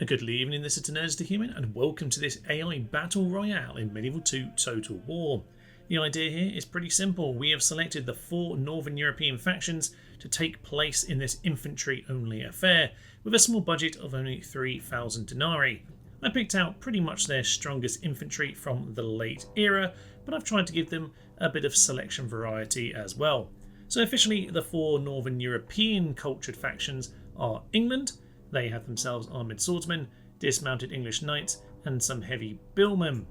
A good evening, this is Nerds the Human, and welcome to this AI Battle Royale in Medieval 2 Total War. The idea here is pretty simple. We have selected the 4 Northern European factions to take place in this infantry-only affair, with a small budget of only 3,000 denarii. I picked out pretty much their strongest infantry from the late era, but I've tried to give them a bit of selection variety as well. So officially, the 4 Northern European cultured factions are England. They have themselves armoured swordsmen, dismounted English knights, and some heavy billmen.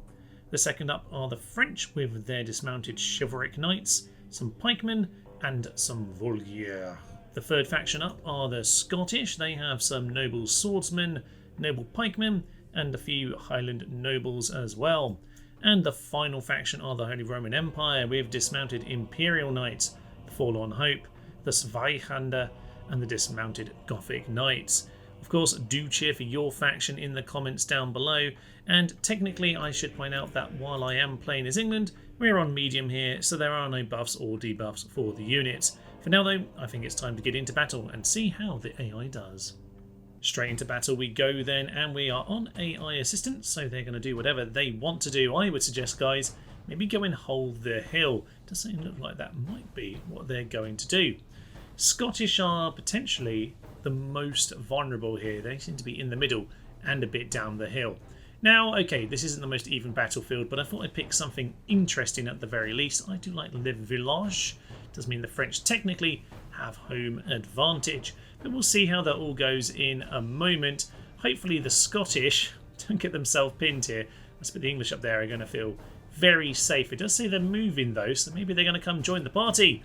The second up are the French with their dismounted chivalric knights, some pikemen, and some voleurs. The third faction up are the Scottish. They have some noble swordsmen, noble pikemen, and a few Highland nobles as well. And the final faction are the Holy Roman Empire with dismounted Imperial Knights, the Forlorn Hope, the Zweihander, and the dismounted Gothic Knights. Of course, do cheer for your faction in the comments down below, and technically I should point out that while I am playing as England, we're on medium here, so there are no buffs or debuffs for the units. For now though, I think it's time to get into battle and see how the AI does. Straight into battle we go then, and we are on AI assistance, so they're going to do whatever they want to do. I would suggest, guys, maybe go and hold the hill. Doesn't look like that might be what they're going to do. Scottish are potentially the most vulnerable here. They seem to be in the middle and a bit down the hill. Now, okay, this isn't the most even battlefield, but I thought I'd pick something interesting at the very least. I do like Le Village. Does mean the French technically have home advantage, but we'll see how that all goes in a moment. Hopefully the Scottish don't get themselves pinned here. Let's put the English up there, are going to feel very safe. It does say they're moving though, so maybe they're going to come join the party.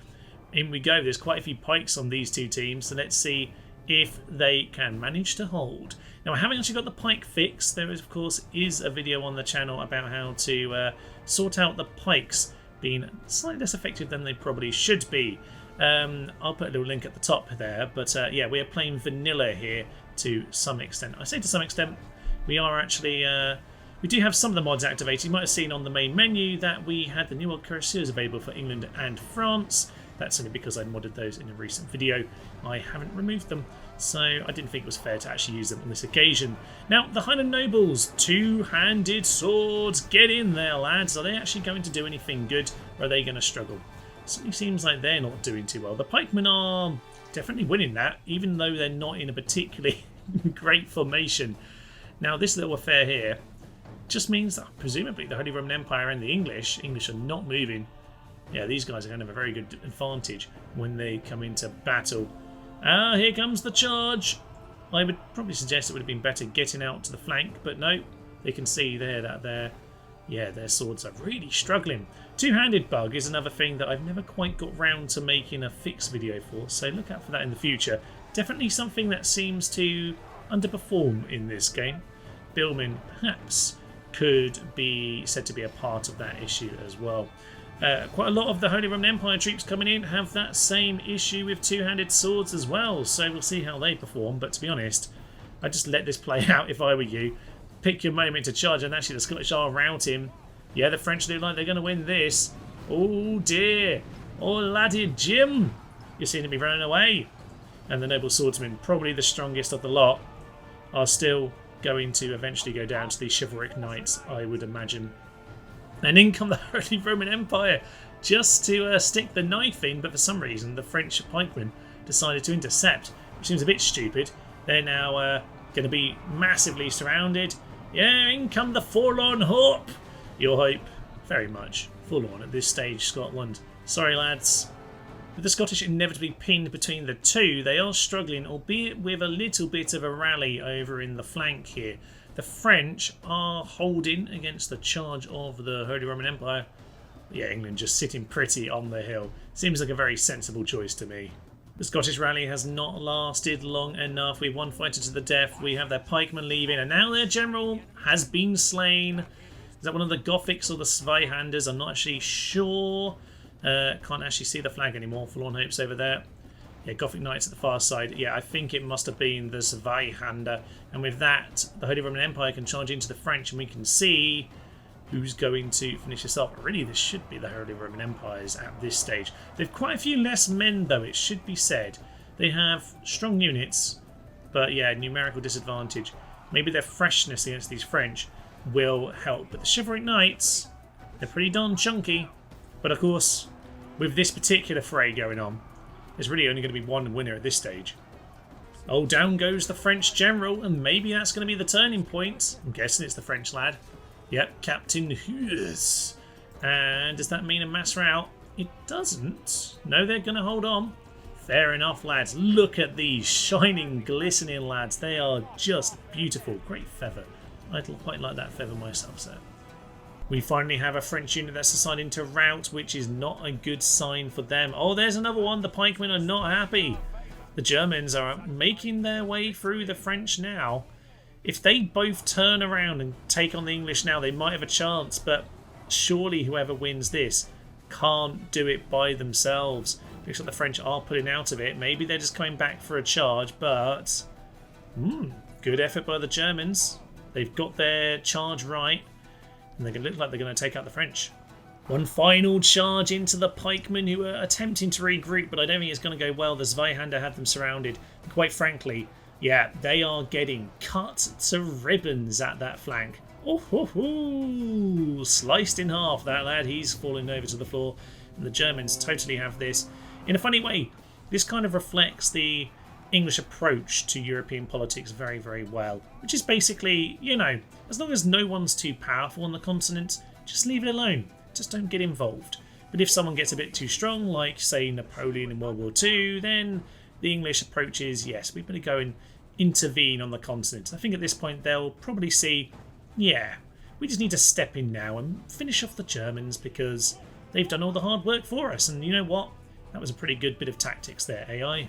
In we go. There's quite a few pikes on these two teams, so let's see if they can manage to hold. Now, I haven't actually got the pike fix. There is, of course, a video on the channel about how to sort out the pikes being slightly less effective than they probably should be. I'll put a little link at the top there, but yeah, we are playing vanilla here to some extent. I say to some extent, we are actually we do have some of the mods activated. You might have seen on the main menu that we had the new old cuirassiers available for England and France. That's only because I modded those in a recent video. I haven't removed them, so I didn't think it was fair to actually use them on this occasion. Now, the Highland Nobles, two-handed swords. Get in there, lads. Are they actually going to do anything good, or are they going to struggle? It certainly seems like they're not doing too well. The pikemen are definitely winning that, even though they're not in a particularly great formation. Now, this little affair here just means that presumably the Holy Roman Empire and the English are not moving. Yeah, these guys are going to have a very good advantage when they come into battle. Ah, here comes the charge. I would probably suggest it would have been better getting out to the flank, but no, they can see there that their swords are really struggling. Two-handed bug is another thing that I've never quite got round to making a fix video for, so look out for that in the future. Definitely something that seems to underperform in this game. Billman perhaps could be said to be a part of that issue as well. Quite a lot of the Holy Roman Empire troops coming in have that same issue with two-handed swords as well, so we'll see how they perform. But to be honest, I'd just let this play out if I were you. Pick your moment to charge, and actually the Scottish are routing. Yeah, the French look like they're going to win this. Oh dear. Oh laddie Jim. You seem to be running away. And the noble swordsmen, probably the strongest of the lot, are still going to eventually go down to the chivalric knights, I would imagine. And in come the Holy Roman Empire just to stick the knife in, but for some reason the French pikemen decided to intercept, which seems a bit stupid. They're now going to be massively surrounded. Yeah, in come the Forlorn Hope. Your hope, very much forlorn at this stage, Scotland. Sorry, lads. With the Scottish inevitably pinned between the two, they are struggling, albeit with a little bit of a rally over in the flank here. The French are holding against the charge of the Holy Roman Empire. Yeah, England just sitting pretty on the hill. Seems like a very sensible choice to me. The Scottish rally has not lasted long enough. We've one fighter to the death. We have their pikemen leaving, and now their general has been slain. Is that one of the Gothics or the Zweihanders? I'm not actually sure. Can't actually see the flag anymore. Forlorn Hope's over there. Yeah, Gothic Knights at the far side. Yeah, I think it must have been the Zweihander. And with that, the Holy Roman Empire can charge into the French, and we can see who's going to finish this off. Really, this should be the Holy Roman Empires at this stage. They've quite a few less men, though, it should be said. They have strong units, but yeah, numerical disadvantage. maybe their freshness against these French will help. But the Chivalric Knights, they're pretty darn chunky. But of course, with this particular fray going on, there's really only going to be one winner at this stage. Oh, down goes the French general, and maybe that's going to be the turning point. I'm guessing it's the French lad. Yep, Captain Hughes. And does that mean a mass rout? It doesn't. No, they're going to hold on. Fair enough, lads. Look at these shining, glistening lads. They are just beautiful. Great feather. I'd quite like that feather myself, sir. We finally have a French unit that's deciding to rout, which is not a good sign for them. Oh, there's another one. The pikemen are not happy. The Germans are making their way through the French now. If they both turn around and take on the English now, they might have a chance, but surely whoever wins this can't do it by themselves. Looks like the French are pulling out of it. Maybe they're just coming back for a charge, but good effort by the Germans. They've got their charge right, and they're going to look like they're going to take out the French. One final charge into the pikemen, who are attempting to regroup, but I don't think it's going to go well. The Zweihander have them surrounded. And quite frankly, yeah, they are getting cut to ribbons at that flank. Oh, ho, ho. Sliced in half, that lad. He's falling over to the floor. And the Germans totally have this. In a funny way, this kind of reflects the English approach to European politics very, very well. Which is basically, you know, as long as no one's too powerful on the continent, just leave it alone. Just don't get involved. But if someone gets a bit too strong, like, say, Napoleon in World War II, then the English approach is, yes, we better go and intervene on the continent. I think at this point they'll probably see, yeah, we just need to step in now and finish off the Germans because they've done all the hard work for us. And you know what? That was a pretty good bit of tactics there, AI. I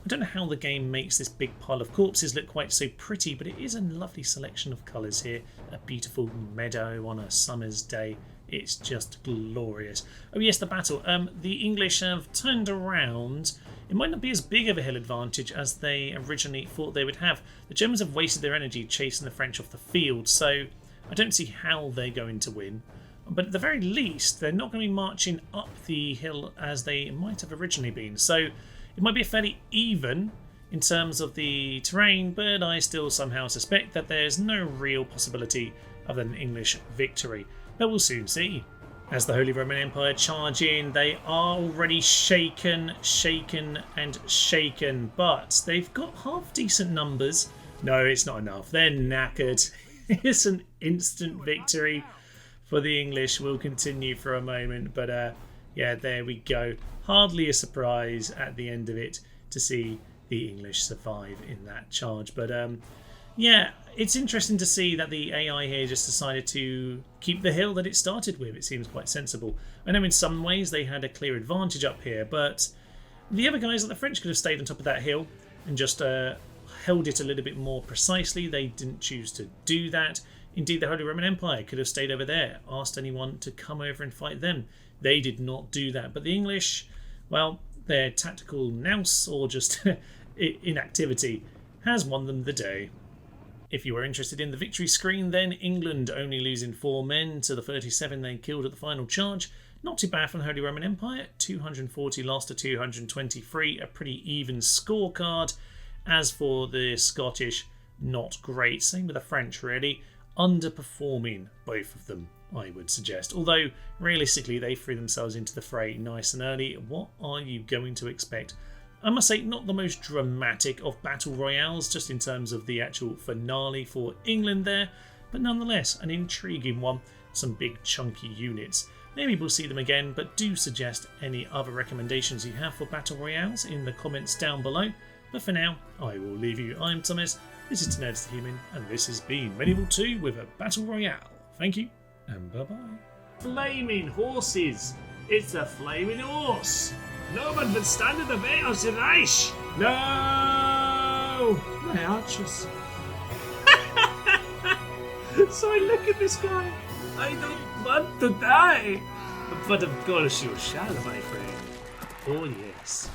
don't know how the game makes this big pile of corpses look quite so pretty, but it is a lovely selection of colours here. A beautiful meadow on a summer's day. It's just glorious. Oh yes, the battle. The English have turned around. It might not be as big of a hill advantage as they originally thought they would have. The Germans have wasted their energy chasing the French off the field, so I don't see how they're going to win. But at the very least, they're not going to be marching up the hill as they might have originally been. So it might be fairly even in terms of the terrain, but I still somehow suspect that there's no real possibility of an English victory. But we'll soon see. As the Holy Roman Empire charge in, they are already shaken, and shaken. But they've got half decent numbers. No, it's not enough. They're knackered. It's an instant victory for the English. We'll continue for a moment. But yeah, there we go. Hardly a surprise at the end of it to see the English survive in that charge. But yeah, it's interesting to see that the AI here just decided to keep the hill that it started with. It seems quite sensible. I know in some ways they had a clear advantage up here, but the other guys, like the French, could have stayed on top of that hill and just held it a little bit more precisely. They didn't choose to do that. Indeed, the Holy Roman Empire could have stayed over there, asked anyone to come over and fight them. They did not do that. But the English, well, their tactical nous, or just inactivity, has won them the day. If you were interested in the victory screen, then England only losing 4 men to the 37 they killed at the final charge. Not too bad from the Holy Roman Empire. 240 lost to 223, a pretty even scorecard. As for the Scottish, not great. Same with the French, really. Underperforming, both of them, I would suggest. Although, realistically, they threw themselves into the fray nice and early. What are you going to expect? I must say, not the most dramatic of battle royales, just in terms of the actual finale for England there, but nonetheless, an intriguing one. Some big chunky units. Maybe we'll see them again, but do suggest any other recommendations you have for battle royales in the comments down below. But for now, I will leave you. I'm Thomas, this is Nerds the Human, and this has been Medieval 2 with a battle royale. Thank you, and bye-bye. Flaming horses! It's a flaming horse! No one would stand in the way of the Reich! No! My archers. Sorry, look at this guy. I don't want to die. But of course you shall, my friend. Oh yes.